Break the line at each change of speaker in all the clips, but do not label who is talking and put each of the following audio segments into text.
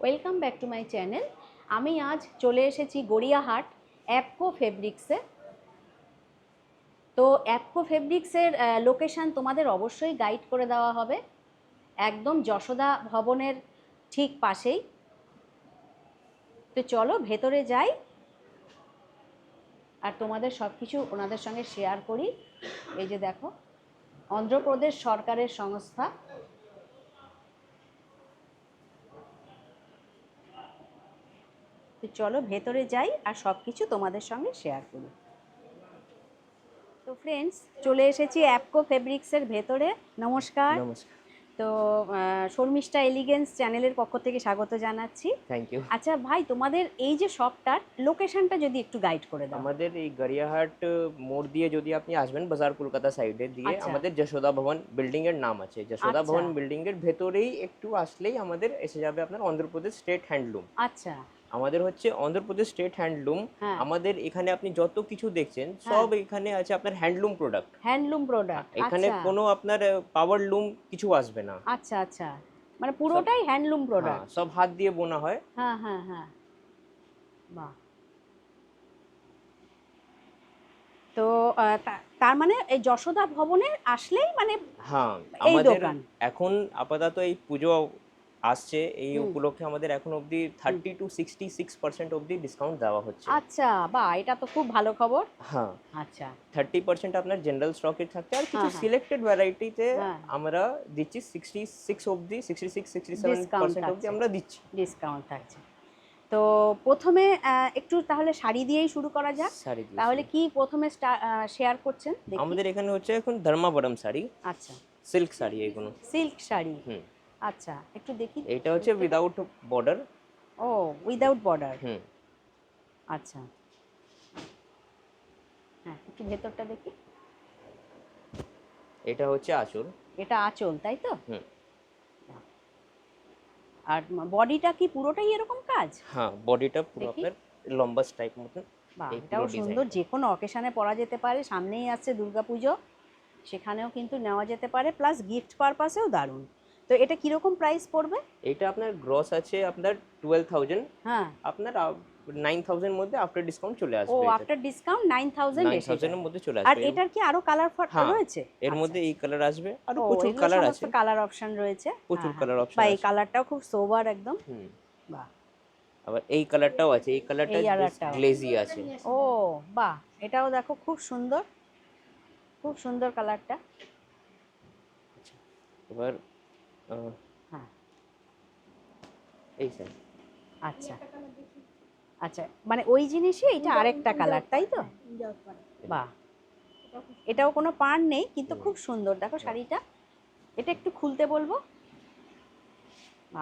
Welcome back to my channel. আমি আজ চলে এসেছি গড়িয়াহাট অ্যাপকো ফেব্রিক্সে। তো অ্যাপকো ফেব্রিক্সের লোকেশান তোমাদের অবশ্যই গাইড করে দেওয়া হবে, একদম যশোদা ভবনের ঠিক পাশেই। তো চলো ভেতরে যাই আর তোমাদের সব কিছু ওনাদের সঙ্গে শেয়ার করি। এই যে দেখো, অন্ধ্রপ্রদেশ সরকারের সংস্থা। তো চলো ভেতরে যাই আর সব কিছু তোমাদের সঙ্গে শেয়ার করি। তো ফ্রেন্ডস, চলে এসেছি অ্যাপকো ফেব্রিক্সের ভেতরে। নমস্কার।
নমস্কার।
তো শর্মিষ্ঠা এলিগেন্স চ্যানেলের পক্ষ থেকে স্বাগত জানাচ্ছি।
Thank you.
আচ্ছা ভাই, তোমাদের এই যে শপটার লোকেশনটা যদি একটু গাইড করে দাও।
আমাদের এই গড়িয়াহাট মোড় দিয়ে যদি আপনি আসবেন বাজার কলকাতা সাইডে দিয়ে,
আচ্ছা
আমাদের যশোদা ভবন বিল্ডিং এর নাম আছে। যশোদা
আচ্ছা
ভবন বিল্ডিং এর ভেতরেই একটু আসলেই আমাদের এসে যাবে আপনার অন্ধ্রপ্রদেশ স্টেট হ্যান্ডলুম।
আচ্ছা।
আমাদের হচ্ছে অন্ধ্রপ্রদেশ স্টেট হ্যান্ডলুম।
হ্যাঁ
আমাদের এখানে আপনি যত কিছু দেখছেন
হ্যাঁ,
সব এখানে আছে আপনার হ্যান্ডলুম প্রোডাক্ট।
Handloom product.
এখানে
আচ্ছা
কোনো আপনার পাওয়ার লুম কিছু আসবে না।
আচ্ছা আচ্ছা, মানে
সব,
পুরোটাই হ্যান্ডলুম
হ্যাঁ,
প্রোডাক্ট।
সব হাত দিয়ে বোনা হয়।
হ্যাঁ হ্যাঁ হ্যাঁ, বাহ। তো তার মানে এই যশোদা ভবনে আসলেই মানে
হ্যাঁ,
এই
আমাদের
দোকান।
এখন আপাতত এই পুজো আসছে, এই
হুম,
উপলক্ষে আমাদের এখন অবধি
হুম।
30 to 66% অবধি ডিসকাউন্ট দেওয়া হচ্ছে।
আচ্ছা, বাহ, এটা তো খুব ভালো খবর।
হ্যাঁ,
আচ্ছা।
30% আপনার জেনারেল স্টকে থাকছে, আর কিছু
হ্যাঁ হ্যাঁ
সিলেক্টেড ভ্যারাইটিতে
হ্যাঁ,
আমরা দিচ্ছি 66 অবধি, 66-67%
ডিসকাউন্ট
অবধি
থাকছে।
আমরা দিচ্ছি।
ডিসকাউন্ট থাকছে। তো প্রথমে একটু তাহলে শাড়ি দিয়েই শুরু করা যাক।
শাড়ি দিয়ে
তাহলে
শুরু।
কি প্রথমে শেয়ার করছেন দেখি।
আমাদের এখানে হচ্ছে এখন ধর্মাবরম শাড়ি,
আচ্ছা,
সিল্ক শাড়ি এগুলো।
সিল্ক শাড়ি।
হুম,
আচ্ছা, একটু দেখি
এটা হচ্ছে
দূর থেকে।
Without border.
ও, উইদাউট বর্ডার।
হুম,
আচ্ছা, হ্যাঁ, একটু ভেতরটা দেখি।
এটা হচ্ছে আঁচল।
এটা আঁচল, তাই তো?
হুম,
আর বডিটা কি পুরোটাই এরকম কাজ?
হ্যাঁ, বডিটা পুরো
দেখি।
আপনার লম্বা টাইপ মতন।
বাহ,
এই পুরো
এটাও সুন্দর,
ডিজাইনটা,
যে কোনো অকেশানে পরা যেতে পারে। সামনেই আসছে দুর্গাপুজো, সেখানেও কিন্তু নেওয়া যেতে পারে, প্লাস গিফট পারপাসেও দারুণ। তো এটা কীরকম প্রাইস পড়বে?
এইটা আপনার গ্রস আছে আপনার 12,000,
হ্যাঁ।
আপনার 9,000 মধ্যে আফটার ডিসকাউন্ট চলে
ও,
আসবে। এটা
আফটার ডিসকাউন্ট 9000 এসে
9,000
যায়।
এর মধ্যে চলে
আর
আসবে।
এটার কি আরো কালার
হ্যাঁ,
রয়েছে?
এর
আচ্ছা
মধ্যে এই
আচ্ছা।
কালার আসবে, আরো
ও,
প্রচুর
এগুলো
কালার
সমস্ত
আছে।
কালার অপশন রয়েছে।
প্রচুর
হ্যাঁ হ্যাঁ,
কালার
বা
অপশন
এই
আছে।
কালারটাও খুব সোবার একদম।
হুম,
বাহ।
আবার এই কালারটাও আছে, এই কালারটা
এই
বেশ
আরেকটাও।
গ্লেজি আছে।
ও, বাহ, এটাও দেখো খুব সুন্দর, খুব সুন্দর কালারটা।
এবার আহ,
হ্যাঁ।
এই স্যার,
আচ্ছা আচ্ছা, মানে ওই জিনিসই এটা আরেকটা কালার, তাই তো? বাহ, এটাও কোনো পাড় নেই কিন্তু খুব সুন্দর। দেখো শাড়িটা, এটা একটু খুলতে বলবো।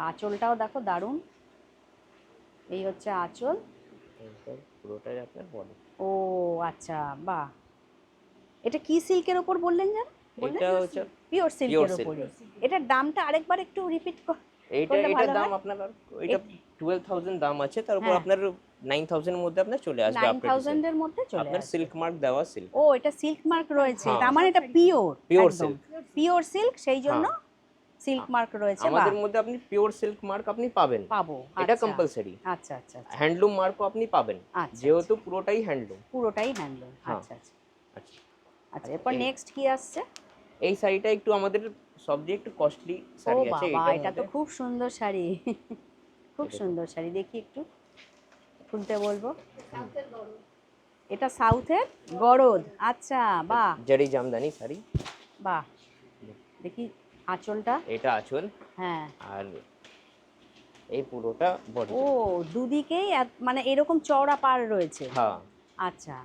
আঁচলটাও দেখো দারুণ। এই হচ্ছে আঁচল।
পুরোটাই আপনার বডি।
ও আচ্ছা, বাহ। এটা কি সিল্কের ওপর বললেন যেন? বললেন
এটা হচ্ছে
পিওর
পিওর
সিল্কের
সিল্ক।
ওপরে। এটার দামটা আরেকবার একটু রিপিট
এইটা
করলে
এটার
ভালো
দাম
হয়।
আপনার, ওইটা 12,000 দাম আছে, তার উপর
হ্যাঁ,
আপনার 9,000 এর মধ্যে আপনার চলে আসবে আফটার
9000
ডিসকাউন্ট।
এর মধ্যে চলে
আপনার
আসবে।
সিল্ক মার্ক দেওয়া সিল্ক।
ও, এটা সিল্ক মার্ক রয়েছে,
হ্যাঁ,
তার মানে এটা পিওর।
পিওর
একদম
সিল্ক।
পিওর সিল্ক, সেই জন্য
হ্যাঁ,
সিল্ক মার্ক রয়েছে।
আমাদের
বাহ,
মধ্যে আপনি পিওর সিল্ক মার্ক আপনি পাবেন,
পাবো।
এটা
আচ্ছা
কম্পালসারি।
আচ্ছা আচ্ছা আচ্ছা
হ্যান্ডলুম মার্কও আপনি পাবেন,
আচ্ছা
যেহেতু
আচ্ছা,
পুরোটাই হ্যান্ডলুম।
পুরোটাই হ্যান্ডলুম।
হ্যাঁ,
আচ্ছা আচ্ছা
আচ্ছা।
আচ্ছা,
আচ্ছা,
এরপর
এই
নেক্সট কি আসছে?
এই শাড়িটা একটু আমাদের সব দিয়ে একটু কস্টলি
ও
শাড়ি আছে
বাবা,
এইটার
এটা তো
মধ্যে।
খুব সুন্দর শাড়ি। খুব
এই দেখুন।
সুন্দর শাড়ি, দেখি একটু খুলতে বলবো। এটা সাউথের গরদ। আচ্ছা, বাহ
জারি জামদানি শাড়ি।
বাহ। দেখি আঁচলটা।
এটা আঁচল,
হ্যাঁ।
আর এই পুরোটা
ও,
বডিটা।
দুদিকেই মানে এরকম চওড়া পাড় রয়েছে।
হ্যাঁ
আচ্ছা।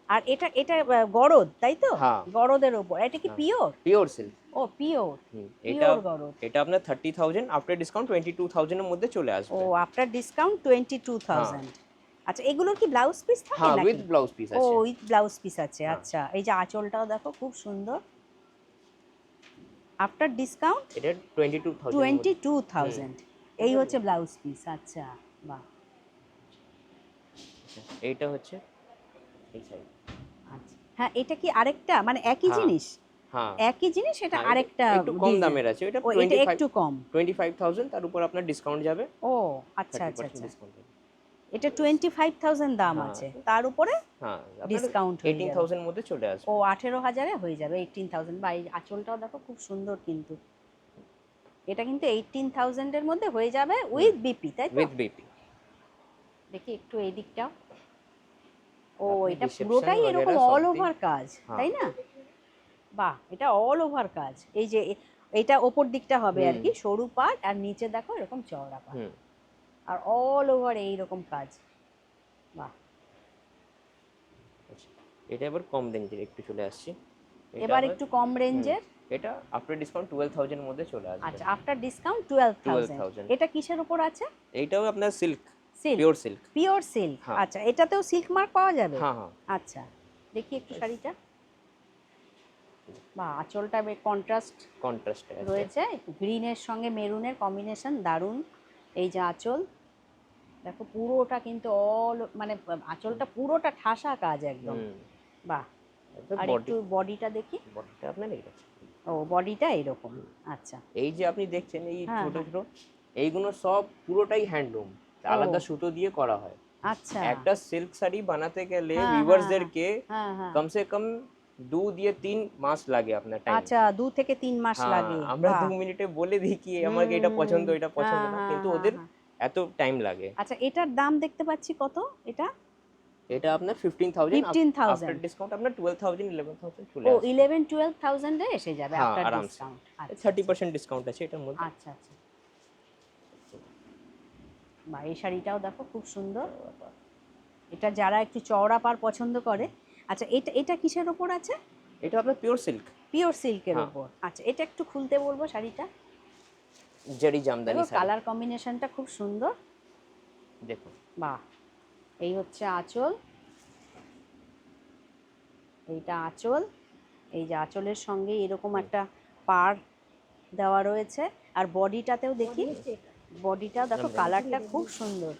আর এটা এটা গরদ, তাই তো?
হ্যাঁ
গরদের ওপর এটা কি
হ্যাঁ,
পিওর?
Pure silk.
ও, পিওর।
এটা
পিওর গরদ।
এটা আপনার 30,000, আফটার ডিসকাউন্ট 22,000 এর মধ্যে চলে
ও,
আসবে।
আফটার ডিসকাউন্ট
হ্যাঁ
22,000। আচ্ছা, এগুলোর কি ব্লাউজ পিস থাকে
হ্যাঁ, উইথ
নাকি?
ব্লাউজ পিস
ও,
আছে।
উইথ ব্লাউজ পিস আছে।
হ্যাঁ,
আচ্ছা, এই যে আঁচলটাও দেখো খুব সুন্দর। আফটার ডিসকাউন্ট
এটা 22,000 এর মধ্যে।
22,000। এই হচ্ছে ব্লাউজ পিস। আচ্ছা, বাহ।
আচ্ছা, এইটা হচ্ছে এই সাইড।
আচ্ছা, হ্যাঁ, এটা কি আরেকটা মানে একই
হ্যাঁ
জিনিস?
হ্যাঁ
একই জিনিস, এটা
হ্যাঁ,
আরেকটা
একটু কম
design।
দামের আছে, এটা
ও এটা একটু কম।
25,000, তার উপর আপনার ডিসকাউন্ট যাবে,
ও আচ্ছা আচ্ছা
30%
আচ্ছা,
ডিসকাউন্ট যাবে।
এটা 25,000 দাম
হ্যাঁ
আছে, তার উপরে
হ্যাঁ, আপনার
ডিসকাউন্ট হয়ে যাবে।
18,000 মধ্যে চলে আসবে।
ও 18,000-এ হয়ে যাবে, 18,000। বা এই আঁচলটাও দেখো খুব সুন্দর কিন্তু, এটা কিন্তু 18,000-এর মধ্যে হয়ে যাবে উইথ বিপি, তাই তো?
With BP.
দেখি একটু এই দিকটাও। ও
আপনি
এটা
reception
পুরোটাই এরকম
वगैरह
অল
सब
ওভার
दी-
কাজ,
हाँ
তাই না? বাহ, এটা অল ওভার কাজ। এই যে এটা ওপর দিকটা হবে আর কি সরু পাট, আর নিচে দেখো এরকম চওড়া পাট,
হুম।
আর অল ওভার এইরকম কাজ। বাহ,
আচ্ছা, এটা এবার কম রেঞ্জের একটু চলে আসছি, এটা
এবার
আবার
একটু কম
হুম,
রেঞ্জের।
এটা আফটার ডিসকাউন্ট 12,000 এর মধ্যে চলে আসবে।
আচ্ছা, আফটার ডিসকাউন্ট 12,000।
12,000,
এটা কিসের উপর আছে?
এইটাও আপনার silk,
silk,
pure silk.
Pure silk.
হ্যাঁ
আচ্ছা, এটাতেও সিল্ক মার্ক পাওয়া যাবে?
হ্যাঁ হ্যাঁ,
আচ্ছা, দেখি একটু শাড়িটা। বা আঁচলটা বেশ কন্ট্রাস্ট
কন্ট্রাস্টে আছে।
রয়েছে, গ্রিনের সঙ্গে মেরুনের কম্বিনেশন দারুণ। এই যে আঁচল দেখো, পুরোটা কিন্তু অল মানে আঁচলটা পুরোটা ঠাসা কাজ একদম।
হুম,
বাহ, আর
বডি,
একটু বডিটা দেখি।
বডিটা আপনার এই আছে।
ও বডিটা এরকম। আচ্ছা,
এই যে আপনি দেখছেন এই
হ্যাঁ
ছোট
হ্যাঁ।
ছোট, এইগুলো সব পুরোটাই হ্যান্ডলুম,
ও
আলাদা সুতো দিয়ে করা হয়।
আচ্ছা,
একটা সিল্ক শাড়ি বানাতে গেলে
হ্যাঁ হ্যাঁ হ্যাঁ
ভিউয়ার্সদেরকে
হ্যাঁ হ্যাঁ।
কমসে কম 2 দিয়ে 3 মাস লাগে আপনার টাইম।
আচ্ছা, 2 থেকে 3 মাস
হ্যাঁ,
লাগে।
আমরা
বাহ,
2 মিনিটে বলে দিই কি আমাকে এটা
হুম,
পছন্দ, এটা পছন্দ
হ্যাঁ
না,
হ্যাঁ
কিন্তু
হ্যাঁ
ওদের
হ্যাঁ।
এত টাইম লাগে।
আচ্ছা, এটার দাম দেখতে পাচ্ছি কত এটা?
এটা আপনার 15,000,
15,000।
আফটার ডিসকাউন্ট আপনার 12,000 11,000 চলে
ও
আসবে।
11-12,000-এ এসে যাবে
হ্যাঁ
আফটার
আরামসে,
ডিসকাউন্ট। আচ্ছা আচ্ছা
30% ডিসকাউন্ট আছে এটার মধ্যে।
আচ্ছা আচ্ছা। বা এই শাড়িটাও দেখো খুব সুন্দর, এটা যারা একটু চওড়া পাড় পছন্দ করে। আচ্ছা, এটা এটা কিসের ওপর আছে?
এটা আপনার পিওর সিল্ক।
পিওর সিল্কের
হ্যাঁ,
ওপর। আচ্ছা, এটা একটু খুলতে বলবো শাড়িটা।
জারি জামদানি
দেখো
শাড়ি,
কালার কম্বিনেশনটা খুব সুন্দর।
দেখুন।
বাহ, এই হচ্ছে আঁচল, এইটা আঁচল। এই যে আঁচলের সঙ্গে এরকম একটা পাড় দেওয়া রয়েছে, আর বডিটাতেও দেখি, বডিটা দেখো কালারটা খুব সুন্দর।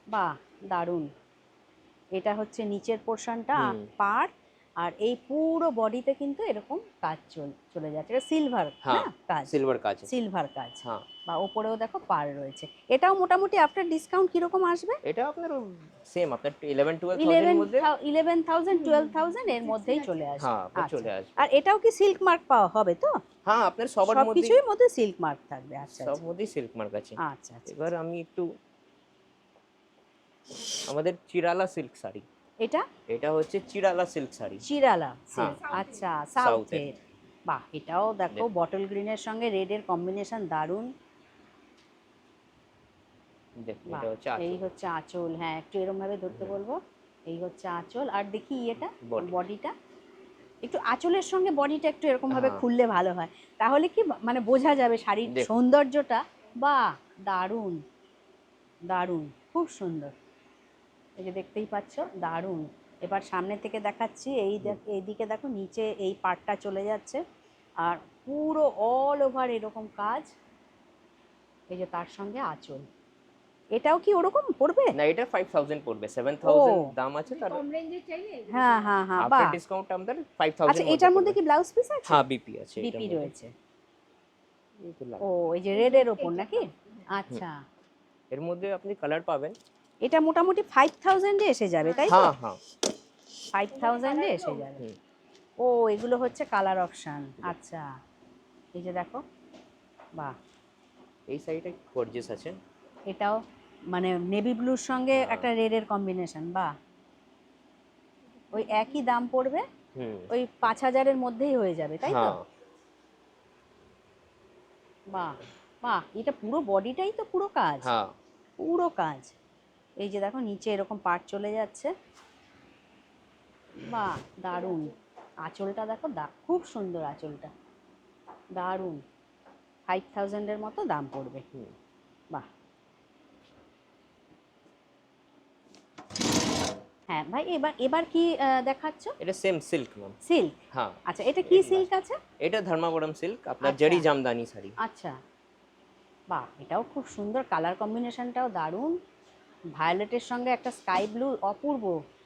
বাহ, দারুণ। এটা হচ্ছে নিচের পোর্শনটা
হুম,
পাড়, আর এই পুরো বডিতে কিন্তু এরকম কাজ চলে যাচ্ছে, এটা সিলভার না
হ্যাঁ
কাজ,
সিলভার কাজ আছে।
সিলভার কাজ।
হ্যাঁ,
বা ওপরেও দেখো পাড় রয়েছে। এটাও মোটামুটি আফটার ডিসকাউন্ট কিরকম আসবে?
এটা আপনার সেম আপনার 11-12,000 এর
ইলেভেন
মধ্যে।
11,000-12,000 এর মধ্যেই চলে আসবে।
হ্যাঁ আপনার
আচ্ছা,
চলে আসবে।
আর এটাও কি সিল্ক মার্ক পাওয়া হবে তো?
হ্যাঁ আপনার সবার
সব
মধ্যেই,
কিছুর মধ্যে সিল্ক মার্ক থাকবে। আচ্ছা
সব
আচ্ছা
মধ্যেই সিল্ক মার্ক আছে।
আচ্ছা আচ্ছা।
এবার আমি একটু আমাদের চিরালা সিল্ক শাড়ি,
এটা
এটা হচ্ছে চিরালা সিল্ক শাড়ি।
চিরালা
হ্যাঁ,
সিল্ক, আচ্ছা,
সাউথের।
সাউথের। বাহ, এটাও দেখো
দেখুন,
বটল গ্রিনের সঙ্গে রেডের কম্বিনেশন দারুণ।
দেখুন
বাহ,
এটা হচ্ছে
এই
আঁচল,
হচ্ছে আঁচল। হ্যাঁ, একটু এরম ভাবে ধরতে বলবো। এই হচ্ছে আঁচল, আর দেখি এটা
বডি।
বডিটা। একটু আঁচলের সঙ্গে বডিটা একটু এরকম ভাবে
হ্যাঁ
খুললে ভালো হয়, তাহলে কি মানে বোঝা যাবে শাড়ির
দেখুন,
সৌন্দর্যটা। বাহ, দারুণ দারুণ, খুব সুন্দর। এই যে দেখতেই পাচ্ছ, দারুণ। এবার সামনে থেকে দেখাচ্ছি, এইদিকে দেখো নিচে এই পাটটা চলে যাচ্ছে, আর পুরো অল ওভার এরকম কাজ। এই যে তার সঙ্গে আঁচল, এটাও কি ওরকম পড়বে?
না এটা 5,000 পড়বে,
ও
7,000 দাম আছে তার,
হ্যাঁ হ্যাঁ হ্যাঁ,
আফটার
বাহ।
ডিসকাউন্ট আমাদের
আচ্ছা,
5,000 মধ্যে
এটার মধ্যে
পড়বে।
কি ব্লাউজ পিস আছে?
হ্যাঁ বিপি আছে এটার
বিপি
মধ্যে।
রয়েছে।
এই তো
ও,
লাগে।
এই যে রেডের ওপর নাকি?
হুম,
আচ্ছা,
এর মধ্যে আপনি কালার পাবেন।
এটা মোটামুটি 5,000-এ এসে যাবে, তাই তো?
হ্যাঁ হ্যাঁ
5,000-এ এসে যাবে।
হুম,
ও, এগুলো হচ্ছে কালার অপশান। আচ্ছা, এই যে দেখো, বাহ,
এই শাড়িটা গর্জিয়াস আছে।
এটাও মানে নেভি ব্লুর সঙ্গে
হ্যাঁ
একটা রেডের কম্বিনেশন। বাহ, ওই একই দাম পড়বে,
হুম,
ওই 5,000-এর মধ্যেই হয়ে যাবে, তাই তো?
হ্যাঁ
বাহ বাহ, এটা পুরো বডিটাই তো পুরো কাজ,
হ্যাঁ
পুরো কাজ। এই যে দেখো নিচে এরকম পাট চলে যাচ্ছে। বাহ, দারুণ। আঁচলটা দেখো, খুব সুন্দর আঁচলটা, দারুণ। 5,000-এর মতো দাম পড়বে।
হুম।
বাহ, হ্যাঁ ভাই, এবার এবার কি দেখাচ্ছ?
এটা সেম সিল্ক ম্যাম।
সিল্ক।
হ্যাঁ
আচ্ছা, এটা কি সিল্ক আছে?
এটা ধর্মাবরম সিল্ক, আপনার
আচ্ছা
জারি জামদানি শাড়ি।
আচ্ছা, বাহ, এটাও খুব সুন্দর, কালার কম্বিনেশনটাও দারুণ। ভায়োলেটের সঙ্গে একটা স্কাই ব্লু, অপূর্ব।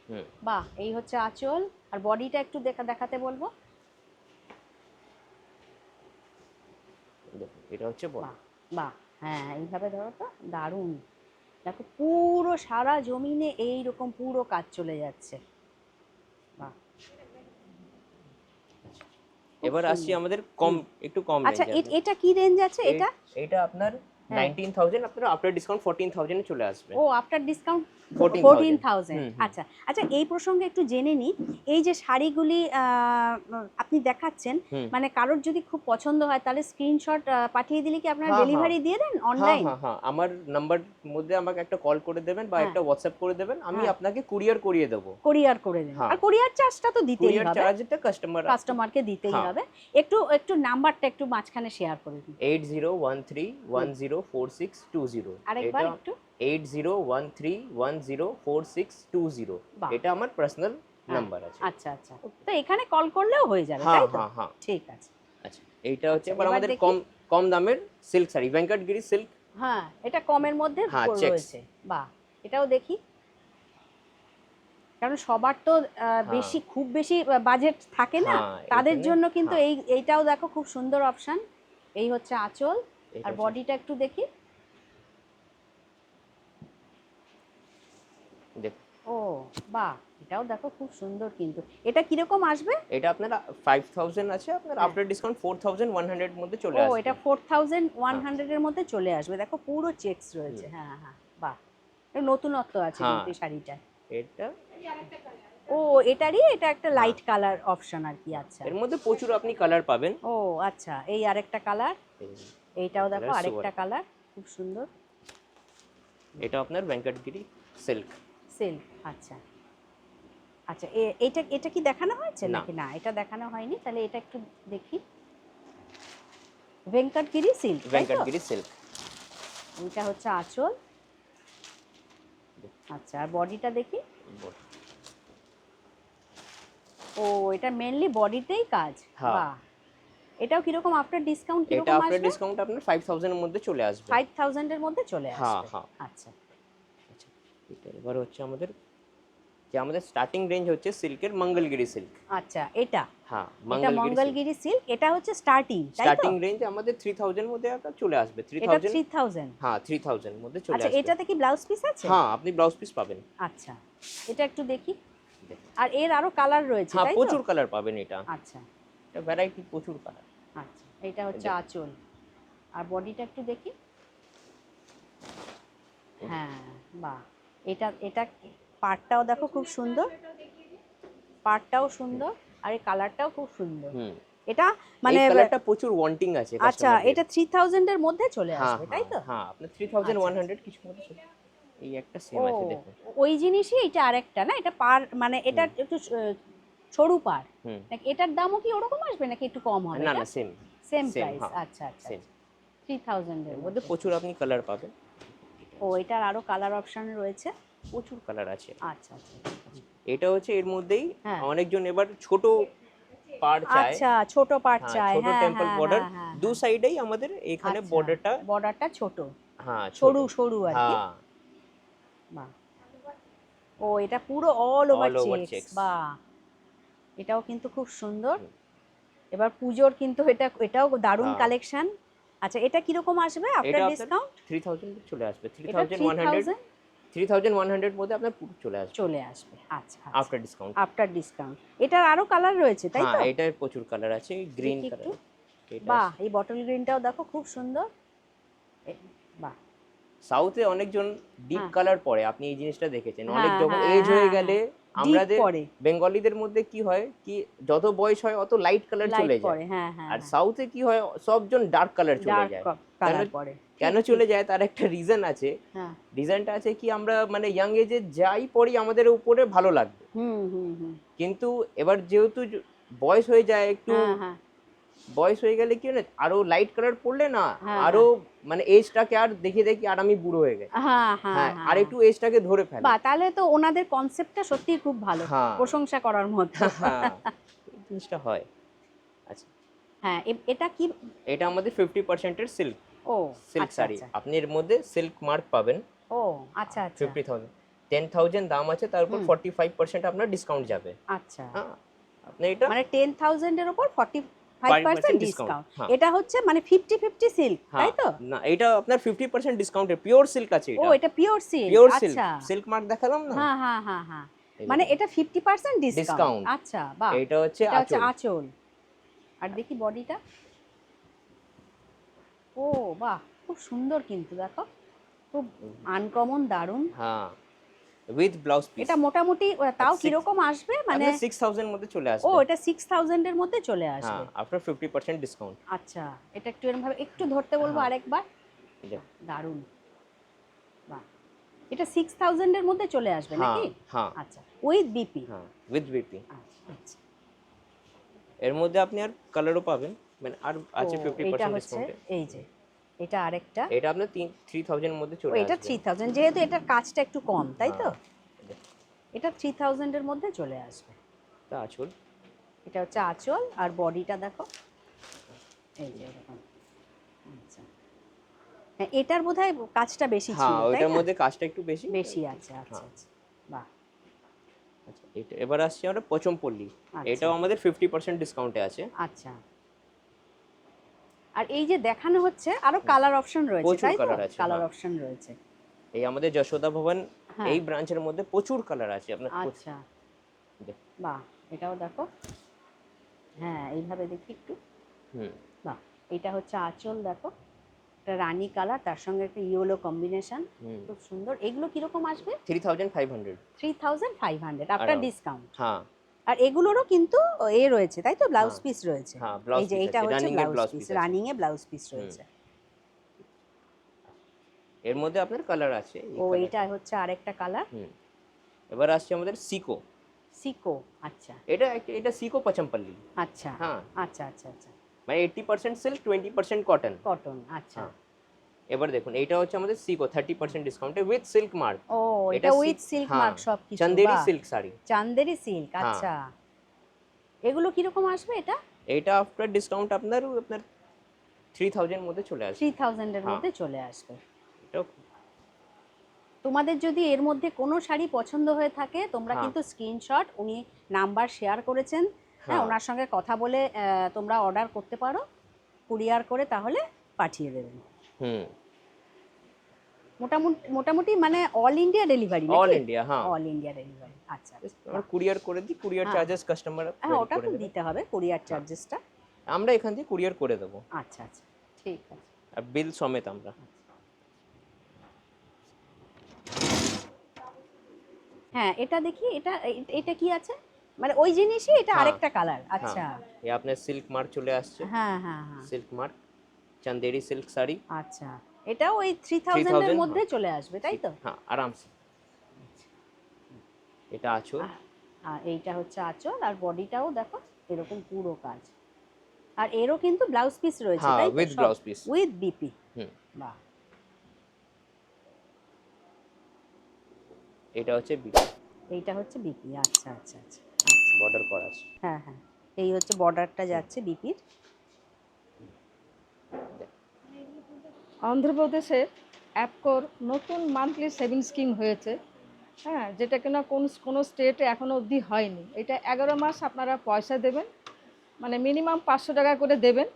হুম,
বাহ, এই হচ্ছে আঁচল, আর বডিটা একটু দেখাতে বলবো।
দেখুন এটা হচ্ছে বডি।
বাহ বাহ, হ্যাঁ এইভাবে ধরো তো, দারুণ। দেখো পুরো সারা জমিনে এইরকম পুরো কাজ চলে যাচ্ছে। বাহ, খুব
এবার আসছি
সুন্দর।
আমাদের কম, একটু কম
আচ্ছা
রেঞ্জে।
এটা কি রেঞ্জ আছে এটা?
এটা আপনার
হ্যাঁ।
19,000, আপনার আফটার ডিসকাউন্ট 14,000 এ চলে আসবে।
ও আফটার ডিসকাউন্ট
14,000।
14,000।
হুম, হুম।
আচ্ছা আচ্ছা, এই প্রসঙ্গে একটু জেনে নিই, এই যে শাড়িগুলি আপনি দেখাচ্ছেন,
হুম।
মানে কারোর যদি খুব পছন্দ হয় তাহলে স্ক্রিনশট পাঠিয়ে দিলে কি আপনারা
হ্যাঁ,
ডেলিভারি দিয়ে দেন
হ্যাঁ,
অনলাইন?
হ্যাঁ, হ্যাঁ, আমার নাম্বার মধ্যে আমাকে একটা কল করে দেবেন বা
হ্যাঁ।
একটা হোয়াটসঅ্যাপ করে দেবেন, আমি
হ্যাঁ।
আপনাকে কুরিয়ার করিয়ে দেবো।
কোরিয়ার করে দেন,
হ্যাঁ।
আর কোরিয়ার চার্জটা তো দিতেই
কুরিয়ার
হবে,
চার্জটা
কাস্টমারকে দিতেই
হ্যাঁ।
হবে। একটু একটু নাম্বারটা একটু মাঝখানে শেয়ার করে দিন
8013104620।
আরেকবার
এটা
একটু।
8013104620।
বাহ।
এটা আমার পার্সোনাল
হ্যাঁ।
নাম্বার আছে।
আচ্ছা আচ্ছা, তো এখানে কল করলেও হয়ে যাবে,
হ্যাঁ,
তাই তো?
হ্যাঁ, হ্যাঁ।
ঠিক আছে।
আচ্ছা, এইটা হচ্ছে
আচ্ছা,
এবার
এবার
আমাদের
দেখি।
কম কম দামের সিল্ক শাড়ি, ভেঙ্কটগিরি সিল্ক।
হ্যাঁ, এটা কমের মধ্যে
হ্যাঁ, checks।
রয়েছে। বাহ, এটাও দেখি। কারণ সবার তো
হ্যাঁ,
বেশি, খুব বেশি বাজেট থাকে না,
হ্যাঁ,
তাদের
এখানে
জন্য কিন্তু
হ্যাঁ,
এইটাও দেখো খুব সুন্দর অপশন। এই হচ্ছে আঁচল,
এটা
আর
হচ্ছে
বডিটা একটু দেখি।
দেখুন।
ও বাহ, এটাও দেখো খুব সুন্দর কিন্তু। এটা কিরকম আসবে?
এটা আপনার 5,000 আছে, আপনার
হ্যাঁ।
আফটার ডিসকাউন্ট 4,100 এর মধ্যে চলে
ও
আসবে।
এটা 4100 এর মধ্যে চলে আসবে, দেখো পুরো চেকস রয়েছে।
হুম।
হ্যাঁ হ্যাঁ, বাহ, এটা নতুনত্ব আছে
হ্যাঁ,
কিন্তু এই শাড়িটা।
এটা
ও এটারই, এটা একটা লাইট কালার অপশন আর কি। আচ্ছা।
এর মধ্যে প্রচুর আপনি কালার পাবেন।
ও আচ্ছা, এই আরেকটা কালার, এইটাও দেখো
কালার
আরেকটা
সোয়ার।
কালার, খুব সুন্দর।
এটা আপনার ভেঙ্কটগিরি সিল্ক।
সিল্ক, আচ্ছা আচ্ছা। এটা এটা কি দেখানো হয়েছে
না।
নাকি? না, এটা দেখানো হয়নি, তাহলে এটা একটু দেখি। ভেঙ্কটগিরি সিল্ক, তাই তো?
ভেঙ্কটগিরি সিল্ক।
এটা হচ্ছে আঁচল। আচ্ছা, আর বডিটা দেখি। ও এটা মেনলি বডিতেই কাজ।
হ্যাঁ।
বাহ, এটাও কিরকম আফটার ডিসকাউন্ট
এটা
কিরকম
আফটার
আসবে?
ডিসকাউন্ট আপনার 5,000 এর মধ্যে চলে আসবে।
5000 এর মধ্যে চলে
হ্যাঁ,
আসবে।
হ্যাঁ।
আচ্ছা
আচ্ছা, এটা এবার হচ্ছে আমাদের, যে আমাদের স্টার্টিং রেঞ্জ হচ্ছে সিল্কের মঙ্গলগিরি সিল্ক।
আচ্ছা, এটা
হ্যাঁ,
এটা
মঙ্গলগিরি সিল্ক।
মঙ্গলগিরি সিল্ক, এটা হচ্ছে স্টার্টিং, তাই তো?
স্টার্টিং রেঞ্জ আমাদের 3,000 মধ্যে একটা চলে আসবে।
এটা
3,000।
3000।
হ্যাঁ, 3,000 মধ্যে চলে
আচ্ছা,
আসবে।
এটাতে কি ব্লাউজ পিস আছে?
হ্যাঁ, আপনি ব্লাউজ পিস পাবেন।
আচ্ছা, এটা একটু দেখি। আর এর আরো কালার রয়েছে,
হ্যাঁ,
তাই তো?
প্রচুর কালার পাবেন এটা।
আচ্ছা
এটা ভ্যারাইটি প্রচুর কালার।
আচ্ছা, এটা হচ্ছে
দেখুন।
আঁচল, আর বডিটা একটু দেখি। হ্যাঁ, বাহ, এটা এটা পাড়টাও দেখো খুব সুন্দর, পাড়টাও সুন্দর, আর এই কালারটাও খুব সুন্দর।
হুম।
এটা
মানে
মানে
এই কালারটা প্রচুর ওয়ান্টিং আছে
আচ্ছা,
কাস্টমারদের।
এটা 3000 এর মধ্যে চলে
হ্যাঁ,
আসবে, তাই
হ্যাঁ,
তো?
হ্যাঁ, আপনার
আচ্ছা,
3,100 কিছু মধ্যে চলে। এই একটা সেম
ও
আছে দেখুন।
ওই জিনিসই এটা আরেকটা না, এটা পার মানে এটা
হুম।
একটু সরু পার
হুম।
নাকি? এটার দামও কি ওরকম আসবে নাকি একটু কম হবে?
না,
এটা
না, সেম।
Same
same,
price?
হ্যাঁ।
আচ্ছা আচ্ছা,
সেম।
3000
এর
এর
মধ্যে
মধ্যে।
প্রচুর আপনি কালার পাবেন।
ও এটার আরো কালার অপশন রয়েছে?
প্রচুর কালার আছে।
আচ্ছা আচ্ছা।
এটা হচ্ছে এর মধ্যেই
হ্যাঁ।
অনেকজন এবার ছোট পাড় চায়।
আচ্ছা, ছোট পাট
হ্যাঁ,
চাই।
ছোট
হ্যাঁ
টেম্পল
হ্যাঁ
বর্ডার।
হ্যাঁ হ্যাঁ
দু
হ্যাঁ।
সাইডেই আমাদের এখানে
আচ্ছা,
বর্ডারটা।
বর্ডারটা ছোট,
হ্যাঁ, ছোট।
সরু সরু আর কি।
হ্যাঁ,
বাহ, ও এটা পুরো all over
all over
checks.
Checks.
বাহ, এটাও কিন্তু খুব সুন্দর। এবার পুজোর কিন্তু এটাও দারুণ
হ্যাঁ।
কালেকশন। আচ্ছা, এটা কিরকম আসবে
এটা
আফটার
আপনার
ডিসকাউন্ট?
3,000 চলে আসবে।
এটা
3,100। 3,100 মধ্যে আপনার পুরো চলে আসবে
চলে আসবে। আচ্ছা
আফটার ডিসকাউন্ট।
After discount. এটার আরো কালার রয়েছে, তাই
হ্যাঁ,
তো?
এটার প্রচুর কালার আছে, গ্রিন
দেখি
কালার।
একটু।
এটা
বাহ, এই বটল গ্রিনটাও দেখো খুব সুন্দর। বাহ,
সাউথে অনেকজন ডিপ
হ্যাঁ
কালার পরে, আপনি এই জিনিসটা দেখেছেন, অনেক
হ্যাঁ
যখন
হ্যাঁ
এজ হয়ে
হ্যাঁ
গেলে
হ্যাঁ, ডিপ
আমাদের
পরে,
বেঙ্গলিদের মধ্যে কি হয় কি, যত বয়স হয় অত লাইট কালার
লাইট
চলে যায়।
পরে। হ্যাঁ হ্যাঁ
আর
হ্যাঁ,
সাউথে কি হয়, সবজন ডার্ক কালার চলে
ডার্ক
যায়। কেন,
কালার পরে।
কেন
ঠিক
চলে
ঠিক।
যায় তার একটা রিজন আছে।
হ্যাঁ।
রিজনটা আছে কি, আমরা মানে ইয়াং এজে যাই পড়ি আমাদের উপরে ভালো লাগবে,
হুম হুম হুম।
কিন্তু এবার যেহেতু বয়স হয়ে যায় একটু,
হ্যাঁ হ্যাঁ
বয়স হয়ে গেলে কি হয়, আরো লাইট কালার পড়লে না
হ্যাঁ
আরো মানে এজটাকে আর দেখে দেখি আর আমি বুড়ো হয়ে গেছি।
হ্যাঁ হ্যাঁ
হ্যাঁ, আর
হ্যাঁ।
একটু এজটাকে ধরে ফেলে।
বাহ, তাহলে তো ওনাদের কনসেপ্টটা সত্যিই খুব ভালো,
হ্যাঁ।
প্রশংসা করার মতো।
হ্যাঁ, এই জিনিসটা হয়। আচ্ছা,
হ্যাঁ, এটা কি?
এটা আমাদের 50% এর সিল্ক
ও
সিল্ক
আচ্ছা
শাড়ি।
আচ্ছা।
আপনি এর মধ্যে সিল্ক মার্ক পাবেন।
ও আচ্ছা আচ্ছা।
50,000, 10,000 দাম আছে, তার উপর
হুম।
45% আপনার ডিসকাউন্ট যাবে।
আচ্ছা,
হ্যাঁ, আপনি এটা
মানে 10,000 এর উপর 5% ডিসকাউন্ট। এটা হচ্ছে মানে 50-50 সিল্ক, তাই তো?
না, এটা আপনার 50% ডিসকাউন্টে পিওর সিল্ক আছে
ও
এটা।
এটা পিওর সিল্ক,
পিওর সিল্ক,
আচ্ছা।
সিল্ক মার্ক দেখালাম না?
হ্যাঁ হ্যাঁ হ্যাঁ হ্যাঁ,
এই
মানে
দেখুন।
এটা 50% ডিসকাউন্ট।
ডিসকাউন্ট।
আচ্ছা, বাহ।
এটা হচ্ছে
এটা হচ্ছে
আঁচল।
আঁচল। আর দেখি বডিটা। ও বাহ, খুব সুন্দর কিন্তু দেখো, খুব আনকমন, দারুণ।
হ্যাঁ, উইথ ব্লাউজ পিস।
এটা মোটামুটি তাও
six-
কিরকম আসবে মানে?
আপনার 6000 এর মধ্যে চলে
ও
আসবে।
এটা 6000 এর মধ্যে চলে
হ্যাঁ,
আসবে।
After 50% discount.
আচ্ছা, এটা একটু এরকম ভাবে একটু ধরতে বলবো
হ্যাঁ।
আরেকবার।
দেখুন।
দারুণ, বাহ। এটা 6000 এর মধ্যে চলে আসবে
হ্যাঁ
নাকি?
হ্যাঁ
আচ্ছা, উইথ বিপি।
হ্যাঁ, উইথ বিপি।
আচ্ছা,
এর মধ্যে আপনি আর কালারও পাবেন, মানে আর আছে
ও, এটা
50%
হচ্ছে
ডিসকাউন্টে।
এই যে, এটা আরেকটা।
এটা আপনার 3000 এর মধ্যে
ও
চলে
এটা
আসবে।
3000, যেহেতু এটার কাজটা একটু কম, তাই তো?
হ্যাঁ, দেখুন।
এটা 3000 এর মধ্যে চলে আসবে।
তা আঁচল।
এটা হচ্ছে আঁচল, আর বডিটা দেখো এই যে এরকম। আচ্ছা, হ্যাঁ, এটার বোধহয় কাজটা বেশি ছিল,
হ্যাঁ,
তাই
ওইটার
না?
মধ্যে কাজটা একটু বেশি।
বেশি আছে, আচ্ছা
হ্যাঁ।
আচ্ছা, বাহ।
আচ্ছা, এটা এবার আসছি আমরা পচমপল্লি।
আচ্ছা।
এটাও আমাদের 50% ডিসকাউন্টে আছে।
আচ্ছা, আর এই যে দেখানো হচ্ছে আরো কালার অপশন রয়েছে,
প্রচুর
তাই তো?
কালার আছে,
কালার
হ্যাঁ।
অপশন রয়েছে।
এই আমাদের যশোদা ভবন
হ্যাঁ।
এই ব্রাঞ্চের মধ্যে প্রচুর কালার আছে আপনার।
আচ্ছা, বাহ, এটাও দেখো। হ্যাঁ, এইভাবে দেখি একটু।
হুম।
বাহ, এটা হচ্ছে আঁচল, দেখো একটা রানী কালার, তার সঙ্গে একটা ইয়েলো কম্বিনেশন,
হুম।
খুব সুন্দর। এগুলো কিরকম আসবে?
3500
3500 আফটার
Around।
ডিসকাউন্ট।
হ্যাঁ
আর এগুলোরও কিন্তু এ রয়েছে, তাই তো? ব্লাউজ
হ্যাঁ
পিস রয়েছে।
হ্যাঁ, ব্লাউজ
এই যে
পিস
এটা
আছে,
হচ্ছে
রানিং এর
ব্লাউজ
ব্লাউজ
পিস,
পিস আছে।
রানিং এ ব্লাউজ পিস রয়েছে।
এর মধ্যে আপনার কালার আছে এই
ও
colour।
এইটা হচ্ছে আরেকটা কালার,
হুম। এবার আসছে আমাদের সিকো।
সিকো। আচ্ছা
এটা সিকো পচমপল্লি।
আচ্ছা
হ্যাঁ,
আচ্ছা আচ্ছা আচ্ছা,
মানে 80% সিল্ক, 20% কটন।
কটন, আচ্ছা।
হ্যাঁ, এবার দেখুন এইটা হচ্ছে আমাদের সিকো 30% ডিসকাউন্টে উইথ সিল্ক মার্ক।
ও এটা উইথ সিল্ক
হ্যাঁ,
মার্ক সব কিছু,
চন্দেরি
বাহ।
সিল্ক শাড়ি।
চান্দেরি সিল্ক,
হ্যাঁ।
আচ্ছা। এগুলো কিরকম আসবে এটা?
এটা আফটার ডিসকাউন্ট আপনার 3000 এর মধ্যে চলে আসবে।
3000 এর
হ্যাঁ।
মধ্যে চলে আসবে।
এটাও
তোমাদের যদি এর মধ্যে কোনো শাড়ি পছন্দ হয়ে থাকে, তোমরা
হ্যাঁ।
কিন্তু স্ক্রিনশট, উনি নাম্বার শেয়ার করেছেন, হ্যাঁ,
হ্যাঁ।
ওনার সঙ্গে কথা বলে তোমরা অর্ডার করতে পারো, কুরিয়ার করে তাহলে পাঠিয়ে দেবেন।
হুম।
মোটামুটি মোটামুটি মানে অল ইন্ডিয়া ডেলিভারি
অল
নাকি?
ইন্ডিয়া, হ্যাঁ।
অল ইন্ডিয়া ডেলিভারি, আচ্ছা।
আমরা কুরিয়ার করে দিই, কুরিয়ার
হ্যাঁ।
চার্জেস কাস্টমার
হ্যাঁ, ওটা
করে
তো
দেবে।
দিতে হবে, কুরিয়ার চার্জেসটা।
আমরা এখান থেকে কুরিয়ার করে দেবো,
আচ্ছা আচ্ছা, ঠিক আছে।
আর বিল সমেত আমরা।
হ্যাঁ, এটা দেখি, এটা এটা কি আছে? মানে ওই জিনিসই, এটা
হ্যাঁ
আরেকটা কালার,
হ্যাঁ,
আচ্ছা।
এই আপনার সিল্ক মার্ক চলে আসছে।
হ্যাঁ হ্যাঁ হ্যাঁ,
silk mark, Chanderi silk sari.
আচ্ছা। এটাও ওই 3000 এর
3000,
মধ্যে
হ্যাঁ।
চলে আসবে, তাই তো?
হ্যাঁ, আরামসে। এটা আঁচল।
আর এইটা হচ্ছে আঁচল, আর বডিটাও দেখো এরকম পুরো কাজ। আর এরও কিন্তু ব্লাউজ পিস রয়েছে,
হ্যাঁ,
তাই তো?
With blouse piece.
With BP,
hmm.
বাহ।
এটা হচ্ছে বিপি,
এইটা হচ্ছে বিপি, আচ্ছা আচ্ছা আচ্ছা।
বর্ডার করা আছে।
হ্যাঁ হ্যাঁ, এই হচ্ছে বর্ডারটা যাচ্ছে বিপির।
অন্ধ্রপ্রদেশে অ্যাপকোর নতুন মান্থলি সেভিং স্কিম হয়েছে, হ্যাঁ, যেটা কিনা কোনো স্টেটে এখনও অবধি হয়নি। এটা 11 মাস আপনারা পয়সা দেবেন, মানে মিনিমাম 500 টাকা করে দেবেন।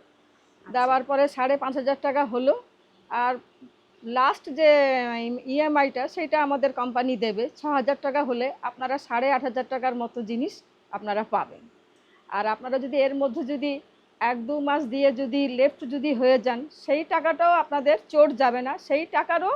দেওয়ার পরে 5500 টাকা হলো, আর লাস্ট যে ইএমআইটা সেটা আমাদের কোম্পানি দেবে। 6000 টাকা হলে আপনারা 8500 টাকার মতো জিনিস আপনারা পাবেন। আর আপনারা যদি এর মধ্যে যদি 1-2 মাস দিয়ে যদি লেফট যদি হয়ে যান, সেই টাকাটাও আপনাদের চোট যাবে না, সেই টাকারও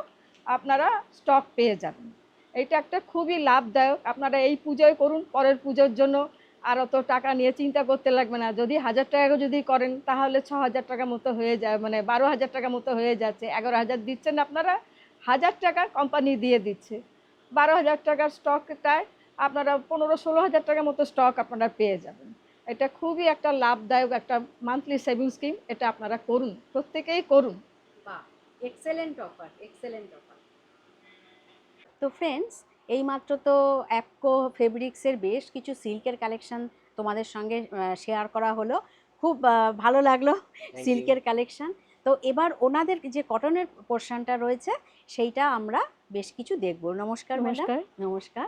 আপনারা স্টক পেয়ে যাবেন। এটা একটা খুবই লাভদায়ক। আপনারা এই পুজোয় করুন, পরের পুজোর জন্য আর অত টাকা নিয়ে চিন্তা করতে লাগবে না। যদি 1000 টাকা যদি করেন তাহলে 6000 টাকা মতো হয়ে যায়, মানে 12,000 টাকা মতো হয়ে যাচ্ছে। 11,000 দিচ্ছেন আপনারা, 1000 টাকা কোম্পানি দিয়ে দিচ্ছে। 12,000 টাকার স্টকটায় আপনারা 15-16,000 টাকার মতো স্টক আপনারা পেয়ে যাবেন। এটা খুবই একটা লাভদায়ক একটা মান্থলি সেভিং স্কিম। এটা আপনারা করুন, প্রত্যেকেই করুন।
বাহ, এক্সেলেন্ট অফার, এক্সেলেন্ট অফার। তো ফ্রেন্ডস, এইমাত্র তো অ্যাপকো ফেব্রিক্সের বেশ কিছু সিল্কের কালেকশন তোমাদের সঙ্গে শেয়ার করা হলো। খুব ভালো লাগলো
you.
সিল্কের কালেকশন। তো এবার ওনাদের যে কটনের পোর্শনটা রয়েছে সেইটা আমরা বেশ কিছু দেখব। নমস্কার ম্যাডাম।
নমস্কার।
নমস্কার।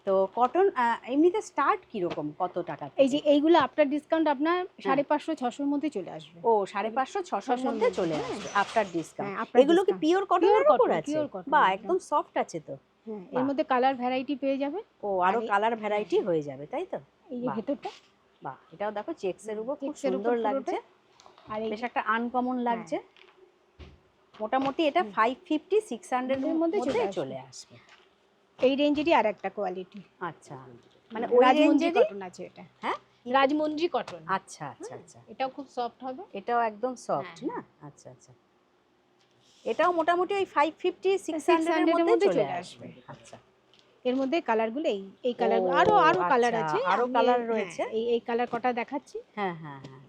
তো কটন এমনিতে স্টার্ট কিরকম, কত টাকা
এই যে এইগুলো আফটার ডিসকাউন্ট আপনার 550-600 মধ্যে চলে আসবে।
ও 550-600
600
মধ্যে চলে
হ্যাঁ।
আসবে আফটার ডিসকাউন্ট।
হ্যাঁ, after
এগুলো কি
discount।
পিওর কটনের
Pure
উপর
cotton,
আছে?
pure cotton
বাহ,
একদম।
একদম সফট আছে তো।
হ্যাঁ,
বাহ।
এর মধ্যে কালার ভ্যারাইটি পেয়ে যাবে।
ও আরো
আর
কালার ভ্যারাইটি হয়ে যাবে, তাই তো?
এই যে
বাহ।
ভেতরটা,
বাহ, এটাও দেখো চেকসের উপর খুব
Checks এর উপর
সুন্দর
পুরোটা।
লাগছে,
আর এই
বেশ একটা আনকমন লাগছে। মোটামুটি এটা 550-600 এর
এর মধ্যে
মধ্যে
চলে
চলে আসবে।
এই রেঞ্জেরই আর একটা কোয়ালিটি,
আচ্ছা, মানে ওই
রাজমন্ডি
রেঞ্জেরই।
কটন আছে এটা।
হ্যাঁ,
রাজমন্ডি কটন,
আচ্ছা আচ্ছা আচ্ছা,
এটাও খুব সফট হবে।
এটাও একদম সফট
হ্যাঁ।
না? আচ্ছা আচ্ছা, এটাও মোটামুটি ওই 550-600 এর
600 এর
মধ্যে
মধ্যে
চলে
চলে
আসবে। আচ্ছা,
এর মধ্যে কালারগুলো এই কালারগুলো,
ও,
আরো কালার
আচ্ছা,
আছে,
আরো
আমি
কালার
হ্যাঁ,
রয়েছে।
এই কালার কটা দেখাচ্ছি।
হ্যাঁ হ্যাঁ হ্যাঁ,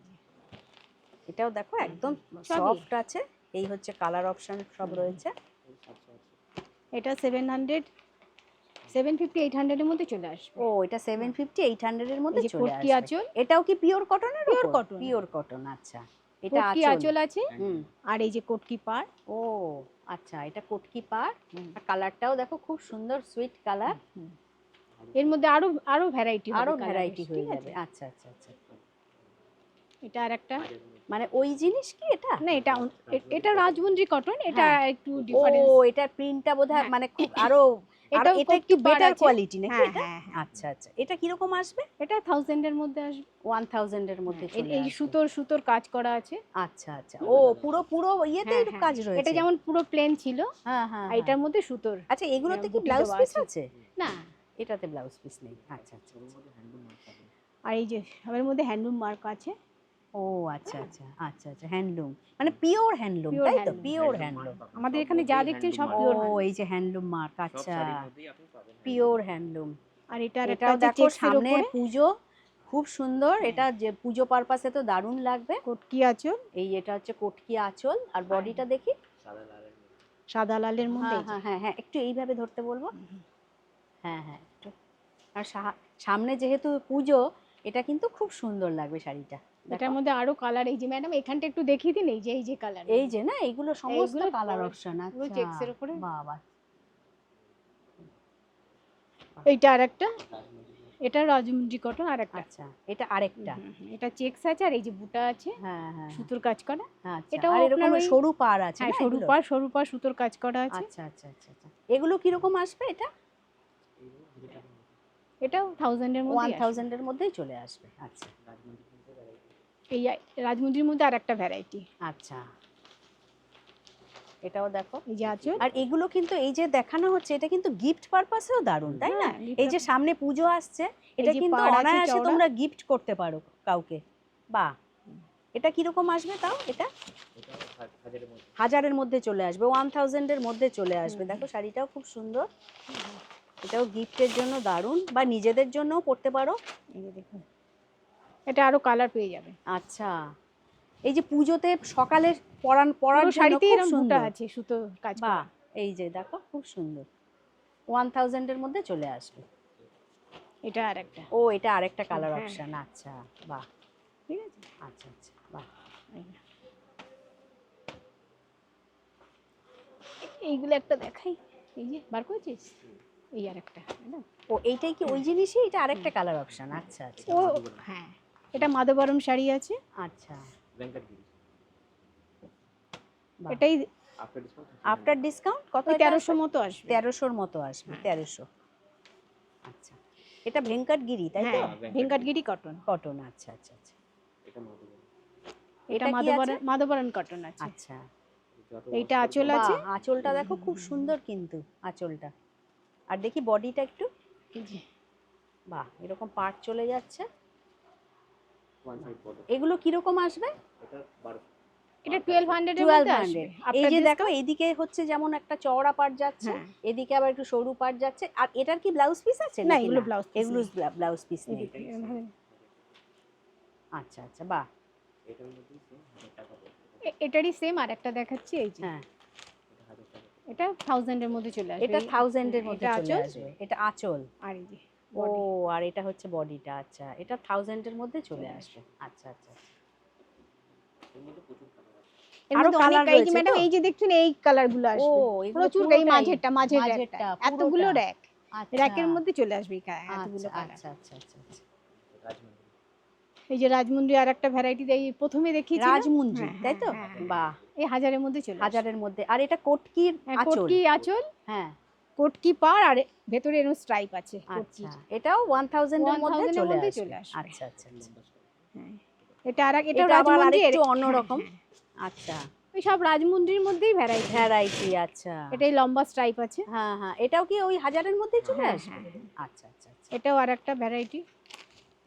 এটাও দেখো একদম
সবই।
সফট আছে। এই হচ্ছে কালার অপশন সব রয়েছে।
এটা 750-800 এর মধ্যে চলে আসবে।
ও, এটা 750-800 এর মধ্যে
এই যে
চলে
কোটকি
আসবে।
আঁচল।
এটাও কি পিওর কটনের উপর?
Pure cotton।
পিওর কটন, আচ্ছা। এটা
কোটকি
আঁচল।
আঁচল আছে,
হুম,
আর এই যে কোটকি পার।
ও আচ্ছা, এটা কোটকি পার। আর কালারটাও দেখো খুব সুন্দর সুইট কালার।
এর মধ্যে আরো ভ্যারাইটি হবে,
আরো
colour
ভ্যারাইটি
এর,
হয়ে
ঠিক
যাবে।
আছে?
আচ্ছা আচ্ছা আচ্ছা,
এটা আরেকটা,
মানে ওই জিনিস কি এটা?
না এটা রাজমন্ডি কটন, এটা
হ্যাঁ।
একটু
ও,
ডিফারেন্স।
এটা প্রিন্টটা বোধহয়
হ্যাঁ।
মানে খুব আরো
এটাও
এটা একটু
কোটকি পাড়
বেটার
আছে।
কোয়ালিটি নাকি
হ্যাঁ,
এটা?
হ্যাঁ,
আচ্ছা আচ্ছা, এটা কিরকম আসবে?
এটা 1000 এর মধ্যে আসবে।
1000 এর মধ্যে চলে
এই
আসবে।
সুতোর কাজ করা আছে।
আচ্ছা আচ্ছা, ও পুরো পুরো ইয়েতে
হ্যাঁ,
এরকম
হ্যাঁ।
কাজ রয়েছে।
এটা যেমন পুরো প্লেন ছিল,
হ্যাঁ হ্যাঁ
আর
হ্যাঁ।
এটার মধ্যে সুতোর।
আচ্ছা, এগুলোতে কি
বুটি
ব্লাউজ
দেওয়া
পিস
আছে।
আছে?
না,
এটাতে ব্লাউজ পিস নেই। আচ্ছা আচ্ছা আচ্ছা।
আর এই যে সবের মধ্যে হ্যান্ডলুম মার্ক আছে।
ও আচ্ছা আচ্ছা আচ্ছা আচ্ছা, হ্যান্ডলুম মানে পিওর হ্যান্ডলুম,
Pure
তাই তো?
handloom।
Pure handloom.
আমাদের এখানে যা দেখছেন সব
ও,
পিওর।
এই যে হ্যান্ডলুম মার্ক,
সব
আচ্ছা,
শাড়ির মধ্যেই আপনি পাবেন
পিওর হ্যান্ডলুম।
আর এটা আরেকটা
এটাও
আছে
দেখো
চেকসের
সামনে
উপরে,
পুজো, খুব সুন্দর। এটা যে পুজো পারপাসে তো দারুণ লাগবে।
কোটকি আঁচল,
এই এটা হচ্ছে কোটকি আঁচল। আর বডিটা দেখি।
সাদা লালের মধ্যে।
হ্যাঁ
এই যে।
হ্যাঁ হ্যাঁ হ্যাঁ, একটু এইভাবে ধরতে বলবো। হ্যাঁ হ্যাঁ, একটু। আর সামনে যেহেতু পুজো, এটা কিন্তু খুব সুন্দর লাগবে শাড়িটা।
এটার
দেখো,
মধ্যে আরো কালার, এই যে ম্যাডাম এখানটা একটু দেখিয়ে দিন, এই যে কালার,
এই যে না, এইগুলো সমস্ত
এইগুলো
কালার
পুরো-
অপশন।
পুরো
আচ্ছা,
চেকসের উপরে।
বাবা,
এইটা আরেকটা, এটা রাজমন্ডি কটন আরেকটা।
আচ্ছা, এটা আরেকটা।
এটা চেকস আছে, আর এই যে বুটা আছে,
হ্যাঁ হ্যাঁ
সুতোর কাজ করা।
হ্যাঁ, আচ্ছা।
এটাও
আর এরকম
আপনার ওই-
সরু পাড় আছে
হ্যাঁ,
না
সরু
এগুলো?
পাড় সুতোর কাজ করা আছে।
আচ্ছা আচ্ছা আচ্ছা আচ্ছা, এগুলো কিরকম আসবে? এটা
এটাও 1000 এর মধ্যে
1000 এর মধ্যেই চলে আসবে। আচ্ছা
এই রাজমন্ডির মধ্যে আরেকটা ভ্যারাইটি,
আচ্ছা, এটাও দেখো।
এই যে আঁচল।
আর এগুলো কিন্তু এই যে দেখানো হচ্ছে, এটা কিন্তু গিফট পারপাসেও দারুণ, তাই না?
হ্যাঁ, gift
এই যে সামনে পুজো আসছে, এটা
যে
কিন্তু
পাড় আছে
অনায়াসে
চওড়া।
তোমরা গিফট করতে পারো কাউকে। বাহ, এটা কিরকম আসবে তাও? এটা 1000 এর মধ্যে চলে আসবে, 1000 এর মধ্যে চলে আসবে। দেখো শাড়িটাও খুব সুন্দর। এটাও গিফটের জন্য দারুণ, বা নিজেদের জন্যও পরতে পারো।
এই যে দেখুন, এটা আরো কালার পেয়ে যাবে।
আচ্ছা, এই যে পুজোতে সকালে পরার
পুরো
জন্য
শাড়িতে
খুব
এরকম বুটা
সুন্দর।
আছে, সুতো কাজ
বাহ,
করা।
এই যে দেখো খুব সুন্দর, 1000 এর মধ্যে চলে আসবে।
এটা আরেকটা,
ও, এটা আরেকটা কালার
হ্যাঁ।
অপশন। আচ্ছা, বাহ,
ঠিক আছে।
আচ্ছা আচ্ছা, বাহ।
এইগুলো একটা দেখাই, এই যে বার করেছিস, এই আরেকটা ম্যাডাম।
ও, এইটাই কি ওই জিনিসই? এটা আরেকটা কালার অপশন। আচ্ছা আচ্ছা
ও হ্যাঁ, এটা মাধবরম শাড়ি আছে।
আচ্ছা, বাহ।
এটাই
আফটার ডিসকাউন্ট কত?
ওই
এটা
1300
আসবে?
মতো আসবে।
1300 মতো আসবে। 1300। আচ্ছা, এটা ভেঙ্কটগিরি, তাই তো?
হ্যাঁ, ভেঙ্কটগিরি কটন।
কটন, আচ্ছা আচ্ছা আচ্ছা।
এটা
এটা কি আছে?
মাধবরম কটন আছে।
আচ্ছা,
এইটা আঁচল আছে।
বাহ, আঁচলটা দেখো খুব সুন্দর কিন্তু আঁচলটা। আর দেখি বডিটা একটু।
এই যে
বাহ, এরকম পার্ট চলে যাচ্ছে। এগুলো কিরকম আসবে?
এটা 1200 এর মধ্যে
1200।
আসবে।
এই
After
যে দেখো,
discount-
এইদিকে হচ্ছে যেমন একটা চওড়া পাড় যাচ্ছে,
হ্যাঁ।
এদিকে আবার একটু সরু পাড় যাচ্ছে। আর এটার কি ব্লাউজ পিস আছে
না,
নাকি?
এগুলো blouse piece
এগুলো
নেই।
ব্লাউজ পিস নেই।
এদিকে এরকম।
আচ্ছা আচ্ছা, বাহ,
এটারই সেম আর একটা দেখাচ্ছি, এই যে
হ্যাঁ,
এটা 1000 এর মধ্যে চলে আসবে।
এটা 1000 এর
হ্যাঁ,
মধ্যে
এটা
চলে
আঁচল,
আসবে। এটা আঁচল।
আর এই যে
ও,
body।
আর এটা হচ্ছে বডিটা। আচ্ছা, এটা 1000 এর মধ্যে চলে আসবে। আচ্ছা আচ্ছা,
এর
আরো
মধ্যে
colour
অনেক, এই যে
রয়েছে
ম্যাডাম
তো?
এই যে দেখছেন এই কালার গুলো আসবে।
এগুলো
প্রচুর, এই
পুরোটাই?
মাঝেরটা
মাঝেরটা,
এতগুলো
পুরোটা?
র‍্যাক।
আচ্ছা
র্যাকের মধ্যে চলে আসবে এই এতগুলো
আচ্ছা
কালার।
আচ্ছা আচ্ছা আচ্ছা আচ্ছা।
রাজমন্ডি।
এই যে রাজমুন্ডি আর একটা ভ্যারাইটি এই প্রথমে দেখিয়েছি
রাজমুন্ডি তাই তো? বাহ,
এই হাজারের মধ্যে চলে আসবে।
হাজারের মধ্যে। আর এটা কটকির
হ্যাঁ,
আঁচল।
কটকি আঁচল,
হ্যাঁ
কটকি পাড় আর ভেতরে এরকম স্ট্রাইপ আছে
আচ্ছা,
কটকির।
এটাও 1000 এর মধ্যে
1000 এর
চলে
মধ্যে
আসবে।
চলে আসবে।
আচ্ছা আচ্ছা আচ্ছা।
হ্যাঁ, এটা
এটা আবার
রাজমুন্ডি
আরেকটু অন্যরকম। আচ্ছা,
ওই সব রাজমুন্ডির মধ্যেই ভ্যারাইটি।
ভ্যারাইটি। আচ্ছা,
এটাই লম্বা স্ট্রাইপ আছে।
হ্যাঁ হ্যাঁ, এটাও কি ওই হাজারের মধ্যেই চলে
হ্যাঁ,
আসবে?
হ্যাঁ,
আচ্ছা আচ্ছা আচ্ছা।
এটাও আর একটা ভ্যারাইটি।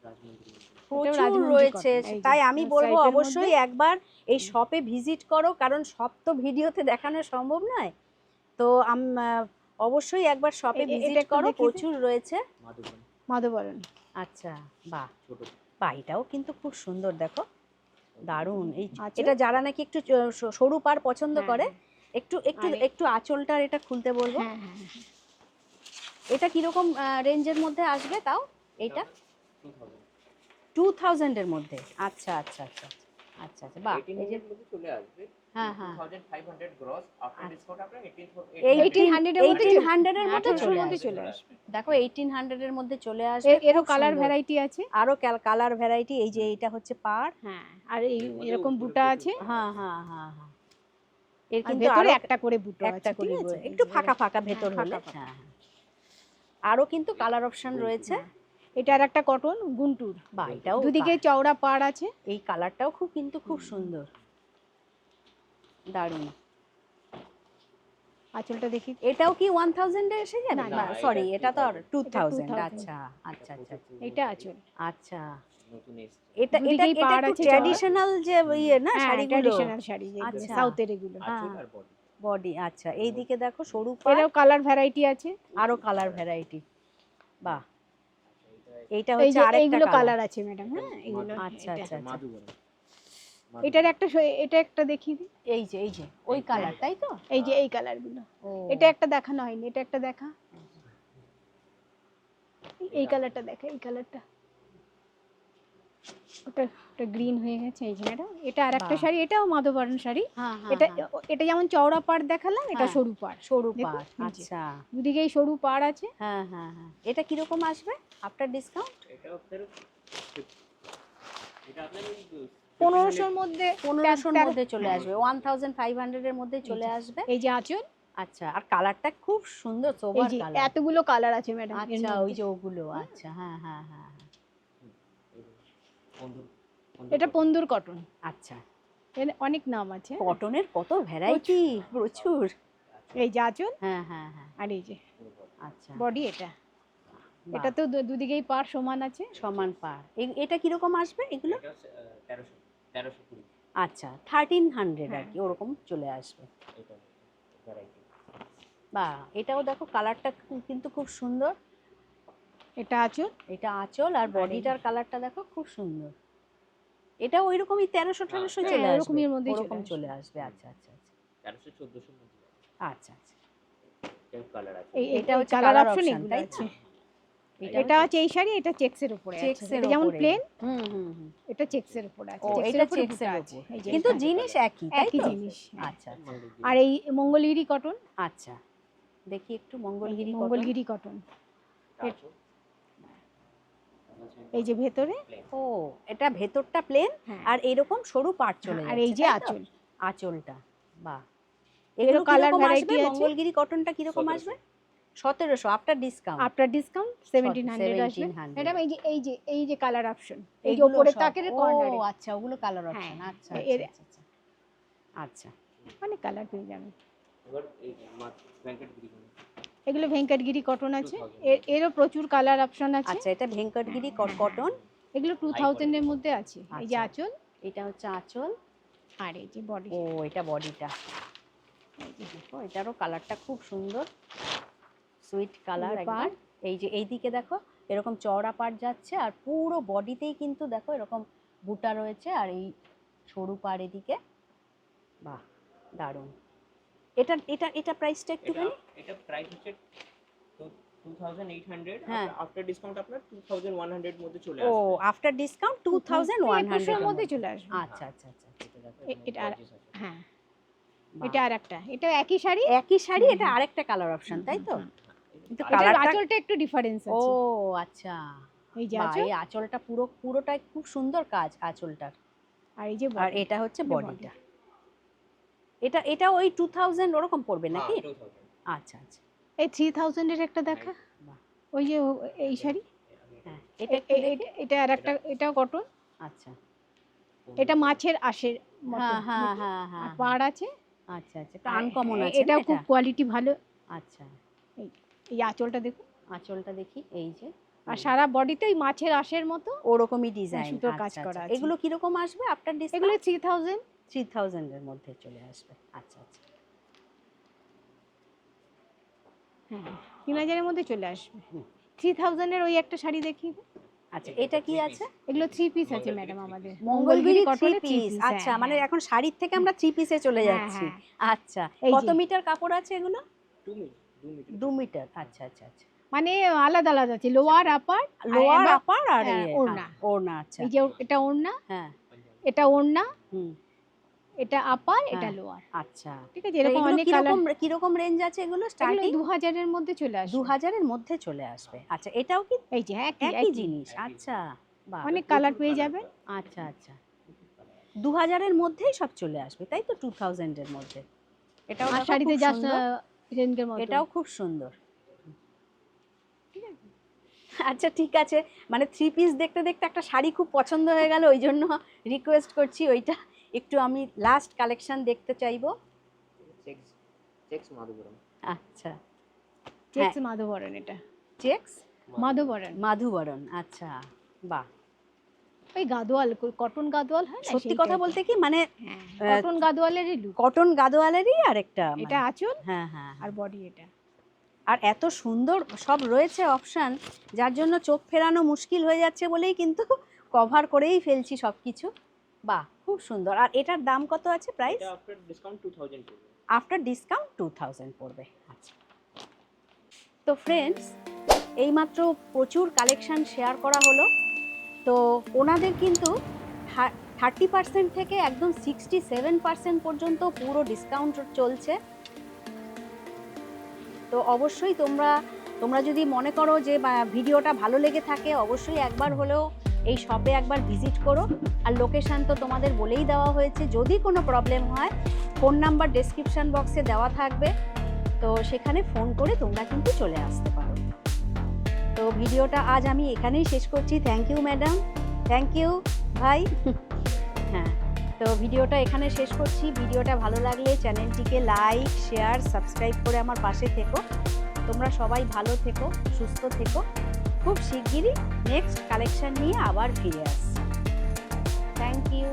রাজমন্ডি।
প্রচুর
রাজমুন্ডি
রয়েছে,
cotton, এই যে
তাই আমি বলবো
stripe এর
অবশ্যই
মধ্যে।
একবার এই শপে ভিজিট করো, কারণ সব তো ভিডিওতে দেখানো সম্ভব নয়। তো অবশ্যই একবার শপে
এটা
ভিজিট
একটু
করো,
দেখিয়ে দে।
প্রচুর রয়েছে।
মাধবন।
মাধবরণ।
আচ্ছা, বাহ
ছোট।
বাহ, এটাও কিন্তু খুব সুন্দর দেখো, দারুণ। এই
আঁচল?
এটা যারা নাকি একটু সরু পার পছন্দ
হ্যাঁ,
করে,
হ্যাঁ।
একটু একটু
আর
একটু আঁচলটার এটা খুলতে বলবো।
হ্যাঁ, হ্যাঁ, হ্যাঁ।
এটা কিরকম রেঞ্জের মধ্যে আসবে তাও? এইটা
2000।
2000 এর মধ্যে। আচ্ছা আচ্ছা আচ্ছা আচ্ছা আচ্ছা, বাহ। এই যে
1800 মধ্যে চলে আসবে।
হ্যাঁ হ্যাঁ,
2500 গ্রস আফটার ডিসকাউন্ট আপনার
1800 এর মধ্যে
1800 এর মধ্যে
1800
চলে
এর মধ্যে
আসবে।
চলে আসবে।
দেখো 1800 এর মধ্যে চলে আসবে।
এরও
খুব
কালার
সুন্দর।
ভ্যারাইটি আছে।
আরো কালার ভ্যারাইটি। এই যে এটা হচ্ছে পাড়।
হ্যাঁ, আর এই এরকম বুটা আছে।
হ্যাঁ হ্যাঁ হ্যাঁ হ্যাঁ, এর
আর
কিন্তু
ভেতরে
আরো
একটা করে বুটো আছে,
একটা করে
ঠিক আছে?
একটু
এই যে
ফাঁকা ফাঁকা
হ্যাঁ,
ভেতর হলে।
ফাঁকা ফাঁকা।
হ্যাঁ হ্যাঁ, আরো কিন্তু কালার অপশন রয়েছে।
এটা আর একটা কটন গুন্টুর।
বাহ, এটাও
দুদিকে চওড়া পাড় আছে।
এই কালারটাও কিন্তু খুব সুন্দর, দারুণ।
আঁচলটা দেখি।
এটাও কি 1000 এ এসে যাবে?
না,
না
না,
সরি,
এটা
এটা তো
2000
2000। আচ্ছা আচ্ছা আচ্ছা
এটা আঁচল।
আচ্ছা।
নতুন এসছে।
এটা এটা
দুদিকেই
এটা
পাড়
একটু
আছে,
ট্র্যাডিশনাল যে ইয়ে না
হ্যাঁ,
শাড়িগুলো,
ট্র্যাডিশনাল শাড়ি যেগুলো
আচ্ছা।
সাউথের এগুলো।
আঁচল আর বডি।
বডি। আচ্ছা, এইদিকে দেখো সরু পাড়,
এরও কালার ভ্যারাইটি আছে।
আরো কালার ভ্যারাইটি। বাহ, এইটা
এই
হচ্ছে
যে
আরেকটা
এইগুলো
কালার।
কালার আছে ম্যাডাম। হ্যাঁ, এগুলো।
আচ্ছা
এটা।
আচ্ছা আচ্ছা।
মাধবন।
এটার একটা এটা একটা দেখিয়ে দিই।
এই যে ওই কালার, তাই তো?
এই যে এই কালারগুলো।
ও,
এটা একটা দেখানো হয়নি, এটা একটা দেখা। এই কালারটা দেখা, এই কালারটা। ওটা ওটা গ্রিন হয়ে গেছে। এই যে ম্যাডাম, এটা আর একটা
বাহ।
শাড়ি, এটাও মাধবরণ শাড়ি।
হ্যাঁ হ্যাঁ
এটা
হ্যাঁ,
এটা যেমন চওড়া পাড় দেখালাম, এটা
হ্যাঁ,
সরু পাড়।
সরু
দেখুন,
পাড়।
এই যে।
আচ্ছা,
দুদিকেই সরু পাড় আছে।
হ্যাঁ হ্যাঁ হ্যাঁ। এটা কিরকম আসবে আফটার ডিসকাউন্ট?
এটা আপনার এটা আপনার ওই
1500-র মধ্যে
1500 এর মধ্যে চলে আসবে, 1500 এর মধ্যে চলে আসবে।
এই যে আঁচল।
আচ্ছা, আর কালারটা খুব সুন্দর,
এই
সোবার
যে
কালার।
এতগুলো কালার আছে ম্যাডাম এর
আচ্ছা, ওই
মধ্যে।
যে ওগুলো। আচ্ছা, হ্যাঁ হ্যাঁ হ্যাঁ হ্যাঁ।
বন্ধু।
এটা পন্দুর কটন।
আচ্ছা,
এর অনেক নাম আছে।
কটনের কত ভ্যারাইটি, প্রচুর।
এই যে আঁচল
হ্যাঁ হ্যাঁ হ্যাঁ,
আর এই যে
আচ্ছা।
বডি। এটা
বাহ,
এটা তো দুদিকেই পাড় সমান আছে।
সমান পার। এটা কিরকম আসবে এগুলো?
এটা 1320।
আচ্ছা, 1300 আর
হ্যাঁ।
কি, ওরকম চলে আসবে।
এটা ভ্যারাইটি।
বাহ, এটাও দেখো কালারটা কিন্তু খুব সুন্দর।
এটা আঁচল।
এটা আঁচল, আর বডিটার কালারটা দেখো খুব সুন্দর। এটা ওই রকমই 1300-1400
হ্যাঁ,
চলে আসবে,
ওরকমই এর মধ্যেই
ওরকম
চলে
চলে আসবে। আচ্ছা আচ্ছা আচ্ছা
1300-1400 মধ্যে।
আচ্ছা আচ্ছা।
এর কালার আছে।
এটা হচ্ছে
কালার
কালার
অপশন
অপশন,
এগুলো
তাই
আছে।
তো?
এটা আছে এই শাড়ি, এটা চেকসের উপরে আছে।
চেকসের
এটা যেমন
উপরে।
প্লেন,
হুম হুম হুম।
এটা চেকসের উপরে আছে।
ও,
চেকসের
এটা
উপরে
চেকসের
বুটা আছে।
উপর,
এই যে
কিন্তু
এখানে।
জিনিস একই, তাই
একই
তো?
জিনিস।
আচ্ছা আচ্ছা
আর এই মঙ্গলগিরি কটন।
আচ্ছা, দেখি একটু মঙ্গলগিরি কটন।
মঙ্গলগিরি কটন।
আঁচল।
এই যে ভেতরে।
ও, এটা ভেতরটা প্লেন,
হ্যাঁ।
আর এরকম সরু পাট চলে
আর
যাচ্ছে,
এই যে
তাই তো?
আঁচল।
আঁচলটা। বাহ,
এরও
এগুলো
কালার
কিরকম
ভ্যারাইটি
আসবে?
আছে।
মঙ্গলগিরি কটনটা কিরকম
1700
আসবে? 1700 আফটার ডিসকাউন্ট।
আফটার ডিসকাউন্ট 1700 আসবে।
1700
ম্যাডাম এই যে কালার অপশন, এই যে
এইগুলো
উপরে
সব-
তাকের
ও
কর্নারে
আচ্ছা, ওগুলো কালার অপশন।
হ্যাঁ,
আচ্ছা
এর-
আচ্ছা আচ্ছা আচ্ছা।
অনেক কালার পেয়ে যাবেন।
এবার এই ভেঙ্কটগিরি।
এগুলো ভেঙ্কটগিরি কটন আছে।
2000
এরও প্রচুর কালার অপশন আছে।
আচ্ছা, এটা ভেঙ্কটগিরি কটন।
এগুলো 2000 এর মধ্যে আছে। এই যে
আচ্ছা।
আঁচল
এটা হচ্ছে আঁচল,
আর এই যে বডি।
ও এটা বডিটা। দেখো, এটারও কালারটা খুব সুন্দর, সুইট কালার
এই যে
একদম।
পাড়।
এই যে এইদিকে দেখো এরকম চওড়া পাড় যাচ্ছে, আর পুরো বডিতেই কিন্তু দেখো এরকম বুটা রয়েছে, আর এই সরু পাড় এদিকে। বাহ, দারুণ। এটা এটা এটা প্রাইসটা একটুখানি।
এটা প্রাইস হচ্ছে 2800।
হ্যাঁ।
আফটার ডিসকাউন্ট আপনার 2100 মধ্যে চলে
ও,
আসবে।
আফটার ডিসকাউন্ট 2100
এর মধ্যে চলে আসবে।
আচ্ছা আচ্ছা আচ্ছা।
এটা দেখো,
এটা আর-
gorgeous আছে।
হ্যাঁ,
বাহ।
এটা আর একটা, এটা একই শাড়ি।
একই শাড়ি, এটা আরেকটা কালার অপশন, তাই তো? কিন্তু
এটার
কালারটা
আঁচলটা একটু ডিফারেন্স
ও
আছে
আচ্ছা,
এই যে
বাহ,
আঁচল
এই আঁচলটা পুরোটাই খুব সুন্দর কাজ আঁচলটার।
আর এই যে
আর
body।
এটা হচ্ছে
এটা
বডিটা। এটা ওই 2000 ওরকম পড়বে নাকি? আচ্ছা আচ্ছা,
এই 3000 এর একটা দেখা,
বাহ।
ওই যে এই শাড়ি,
হ্যাঁ এটা একটু দেখি।
এটা আর একটা, এটাও কটন,
আচ্ছা,
এটা মাছের আঁশের মতো
হ্যাঁ হ্যাঁ
বুঝলি?
হ্যাঁ
আর
হ্যাঁ,
পাড় আছে,
আচ্ছা আচ্ছা, এটা আনকমন আছে না
এটাও খুব
এটা?
কোয়ালিটি ভালো।
আচ্ছা,
এই আঁচলটা দেখুন,
আঁচলটা দেখি, এই যে
আর সারা বডিতে ওই মাছের আঁশের মতো
ওরকমই ডিজাইন।
সুতোর কাজ
আচ্ছা
করা
আচ্ছা,
আছে।
এগুলো কিরকম আসবে আফটার
এগুলো
ডিসকাউন্ট?
3000।
3000 এর মধ্যে চলে আসবে। আচ্ছা আচ্ছা,
হ্যাঁ 3000 এর মধ্যে চলে আসবে।
হুম।
3000 এর ওই একটা শাড়ি দেখি,
আচ্ছা এটা কি আছে?
এগুলো 3 পিস আছে ম্যাডাম আমাদের,
মঙ্গলগিরি থ্রি
কটনের 3
পিস।
পিস।
আচ্ছা, মানে এখন শাড়ির থেকে আমরা থ্রি পিসে চলে
হ্যাঁ,
যাচ্ছি।
হ্যাঁ।
আচ্ছা,
এই
কত
যে।
মিটার কাপড় আছে এগুলো?
2 মিটার।
2 মিটার। আচ্ছা আচ্ছা আচ্ছা,
মানে আলাদা আলাদা আছে, লোয়ার আপার,
লোয়ার আপার আর
ওড়না।
ওড়না। আচ্ছা,
এই যে এটা ওড়না,
হ্যাঁ,
এটা ওড়না,
হুম,
এটা আপার, এটা
হ্যাঁ।
লোয়ার।
আচ্ছা,
ঠিক আছে,
তো
এরকম
এগুলো
অনেক কালার।
কিরকম রেঞ্জ আছে এগুলো
এগুলো
স্টার্টিং?
2000 এর মধ্যে চলে আসবে।
2000 এর মধ্যে চলে আসবে। আচ্ছা, এটাও কি
এই যে একই
একই জিনিস? আচ্ছা, বাহ,
অনেক কালার পেয়ে যাবেন।
আচ্ছা আচ্ছা, 2000 এর মধ্যেই সব চলে আসবে তাই তো? 2000 এর মধ্যে। এটাও
আর
দেখো
শাড়িতে
খুব
জাস্ট
সুন্দর।
রেঞ্জের মতো।
এটাও খুব সুন্দর। আচ্ছা ঠিক আছে, মানে থ্রি পিস দেখতে দেখতে একটা শাড়ি খুব পছন্দ হয়ে গেল, ওই জন্য রিকোয়েস্ট করছি ওইটা একটু আমি লাস্ট কালেকশন দেখতে চাইবো।
চেক্স মাধুপুরম।
আচ্ছা,
চেক্স মাধবরণ, এটা
চেক্স
মাধবরণ,
মাধুবরণ। আচ্ছা, বাহ,
ওই গাদোয়াল, কটন গাদোয়াল হয় না,
সত্যি
সেই
কথা
type-এর।
বলতে কি মানে
হ্যাঁ, কটন গাদোয়ালেরই লুক।
কটন গাদোয়ালেরই আরেকটা
এটা আঁচল
হ্যাঁ হ্যাঁ,
আর বডি এটা।
আর এত সুন্দর সব রয়েছে অপশন, যার জন্য চোখ ফেরানো মুশকিল হয়ে যাচ্ছে বলেই কিন্তু কভার করেই ফেলছি সব কিছু। বাহ, খুব সুন্দর। আর এটার দাম কত আছে প্রাইস?
এটা আফটার ডিসকাউন্ট 2000 পড়বে।
আফটার ডিসকাউন্ট 2000 পড়বে। আচ্ছা, তো ফ্রেন্ডস, এইমাত্র প্রচুর কালেকশন শেয়ার করা হলো। তো ওনাদের কিন্তু 30% থেকে একদম 67% পর্যন্ত পুরো ডিসকাউন্ট চলছে। তো অবশ্যই তোমরা যদি মনে করো যে ভিডিওটা ভালো লেগে থাকে, অবশ্যই একবার হলেও এই শপে একবার ভিজিট করো। আর লোকেশান তো তোমাদের বলেই দেওয়া হয়েছে, যদি কোনো প্রবলেম হয় ফোন নাম্বার ডেসক্রিপশন বক্সে দেওয়া থাকবে, তো সেখানে ফোন করে তোমরা কিন্তু চলে আসতে পারো। তো ভিডিওটা আজ আমি এখানেই শেষ করছি। Thank you madam, thank you ভাই। হ্যাঁ, তো ভিডিওটা এখানে শেষ করছি। ভিডিওটা ভালো লাগলে চ্যানেলটিকে লাইক, শেয়ার, সাবস্ক্রাইব করে আমার পাশে থেকো। তোমরা সবাই ভালো থেকো, সুস্থ থেকো। খুব শিগগিরই নেক্সট কালেকশন নিয়ে আবার ফিরে আসছি। Thank you.